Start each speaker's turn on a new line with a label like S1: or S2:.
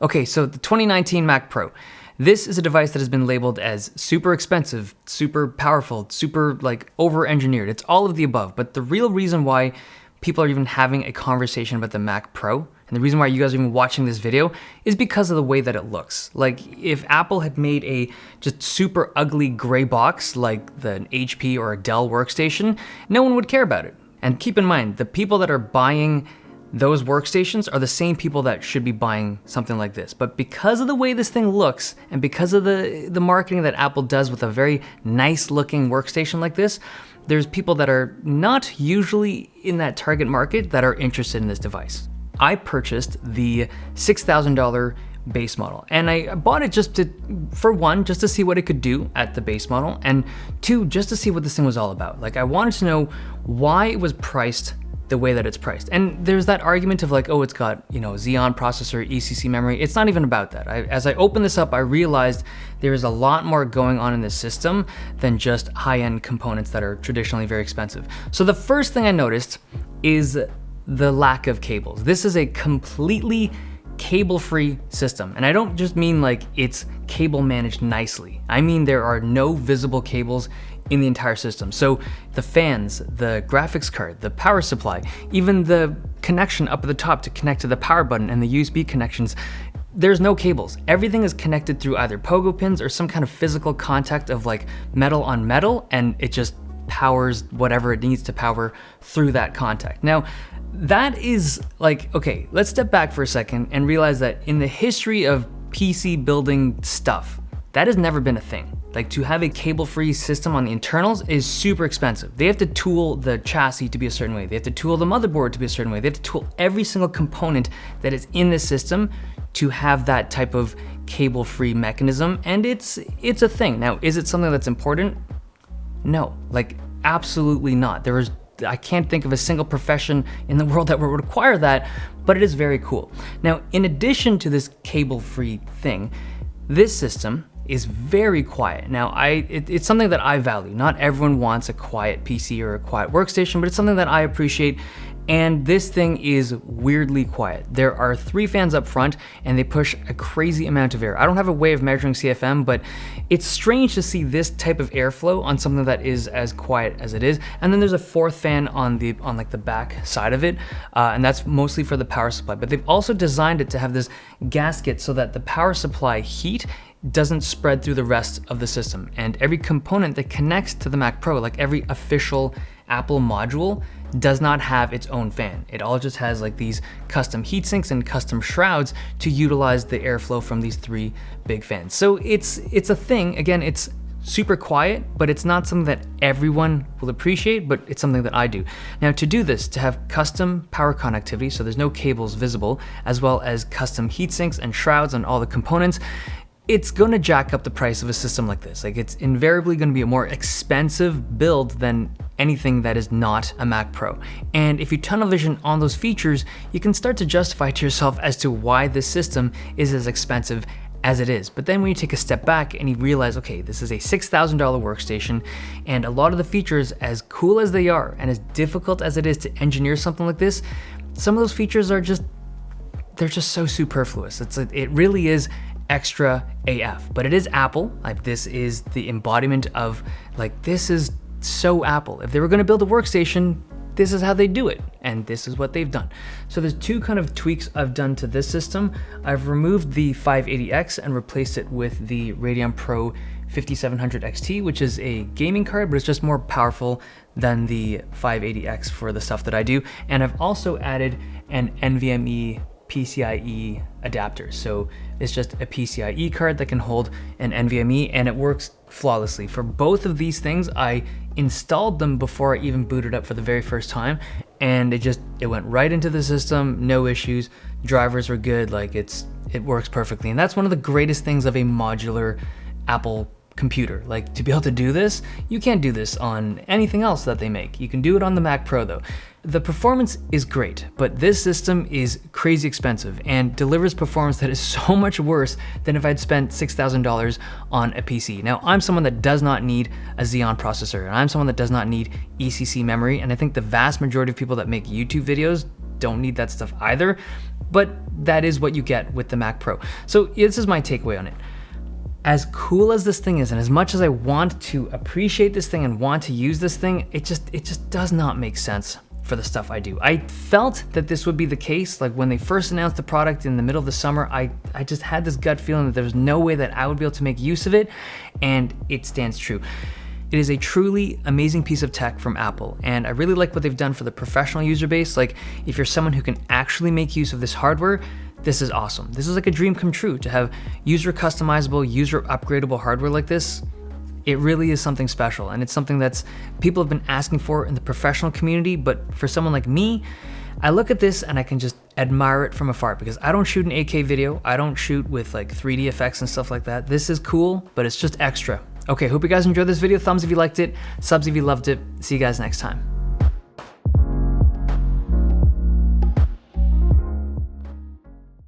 S1: Okay, so the 2019 Mac Pro. This is a device that has been labeled as super expensive, super powerful, super over-engineered. It's all of the above, but the real reason why people are even having a conversation about the Mac Pro, and the reason why you guys are even watching this video, is because of the way that it looks. Like, if Apple had made a just super ugly gray box like the HP or a Dell workstation, no one would care about it. And keep in mind, the people that are buying those workstations are the same people that should be buying something like this. But because of the way this thing looks, and because of the marketing that Apple does with a very nice looking workstation like this, there's people that are not usually in that target market that are interested in this device. I purchased the $6,000 base model, and I bought it just to see what it could do at the base model, and two, just to see what this thing was all about. Like, I wanted to know why it was priced the way that it's priced. And there's that argument of like, oh, it's got, Xeon processor, ECC memory. It's not even about that. As I opened this up, I realized there is a lot more going on in this system than just high-end components that are traditionally very expensive. So the first thing I noticed is the lack of cables. This is a completely cable-free system. And I don't just mean like it's cable managed nicely. I mean there are no visible cables in the entire system. So the fans, the graphics card, the power supply, even the connection up at the top to connect to the power button and the USB connections, there's no cables. Everything is connected through either pogo pins or some kind of physical contact of like metal on metal, and it just powers whatever it needs to power through that contact. Now, that is like, okay, let's step back for a second and realize that in the history of PC building stuff, that has never been a thing. Like, to have a cable-free system on the internals is super expensive. They have to tool the chassis to be a certain way. They have to tool the motherboard to be a certain way. They have to tool every single component that is in the system to have that type of cable-free mechanism, and it's a thing. Now, is it something that's important? No, like, absolutely not. I can't think of a single profession in the world that would require that, but it is very cool. Now, in addition to this cable-free thing, this system is very quiet. Now, it's something that I value. Not everyone wants a quiet PC or a quiet workstation, but it's something that I appreciate, and this thing is weirdly quiet. There are 3 fans up front, and they push a crazy amount of air. I don't have a way of measuring CFM, but it's strange to see this type of airflow on something that is as quiet as it is. And then there's a 4th fan on like the back side of it, and that's mostly for the power supply. But they've also designed it to have this gasket so that the power supply heat doesn't spread through the rest of the system. And every component that connects to the Mac Pro, like every official Apple module, does not have its own fan. It all just has like these custom heat sinks and custom shrouds to utilize the airflow from these 3 big fans. So it's a thing. Again, it's super quiet, but it's not something that everyone will appreciate, but it's something that I do. Now, to do this, to have custom power connectivity, so there's no cables visible, as well as custom heat sinks and shrouds on all the components, it's gonna jack up the price of a system like this. Like, it's invariably gonna be a more expensive build than anything that is not a Mac Pro. And if you tunnel vision on those features, you can start to justify to yourself as to why this system is as expensive as it is. But then when you take a step back and you realize, okay, this is a $6,000 workstation, and a lot of the features, as cool as they are, and as difficult as it is to engineer something like this, some of those features are they're just so superfluous. It really is extra AF, but it is Apple. Like, this is the embodiment of, like, this is so Apple. If they were gonna build a workstation, this is how they do it, and this is what they've done. So there's 2 kind of tweaks I've done to this system. I've removed the 580X and replaced it with the Radeon Pro 5700 XT, which is a gaming card, but it's just more powerful than the 580X for the stuff that I do. And I've also added an NVMe PCIe adapter. So it's just a PCIe card that can hold an NVMe, and it works flawlessly. For both of these things, I installed them before I even booted up for the very first time, and it went right into the system, no issues. Drivers were good, like it works perfectly. And that's one of the greatest things of a modular Apple computer. Like, to be able to do this, you can't do this on anything else that they make. You can do it on the Mac Pro though. The performance is great, but this system is crazy expensive and delivers performance that is so much worse than if I'd spent $6,000 on a PC. Now, I'm someone that does not need a Xeon processor, and I'm someone that does not need ECC memory, and I think the vast majority of people that make YouTube videos don't need that stuff either, but that is what you get with the Mac Pro. So this is my takeaway on it. As cool as this thing is, and as much as I want to appreciate this thing and want to use this thing, it just does not make sense for the stuff I do. I felt that this would be the case. Like when they first announced the product in the middle of the summer, I just had this gut feeling that there was no way that I would be able to make use of it, and it stands true. It is a truly amazing piece of tech from Apple, and I really like what they've done for the professional user base. Like if you're someone who can actually make use of this hardware, this is awesome. This is like a dream come true to have user customizable, user upgradable hardware like this. It really is something special, and it's something that's people have been asking for in the professional community. But for someone like me, I look at this and I can just admire it from afar, because I don't shoot an 8K video. I don't shoot with like 3D effects and stuff like that. This is cool, but it's just extra. Okay, hope you guys enjoyed this video. Thumbs if you liked it, subs if you loved it. See you guys next time.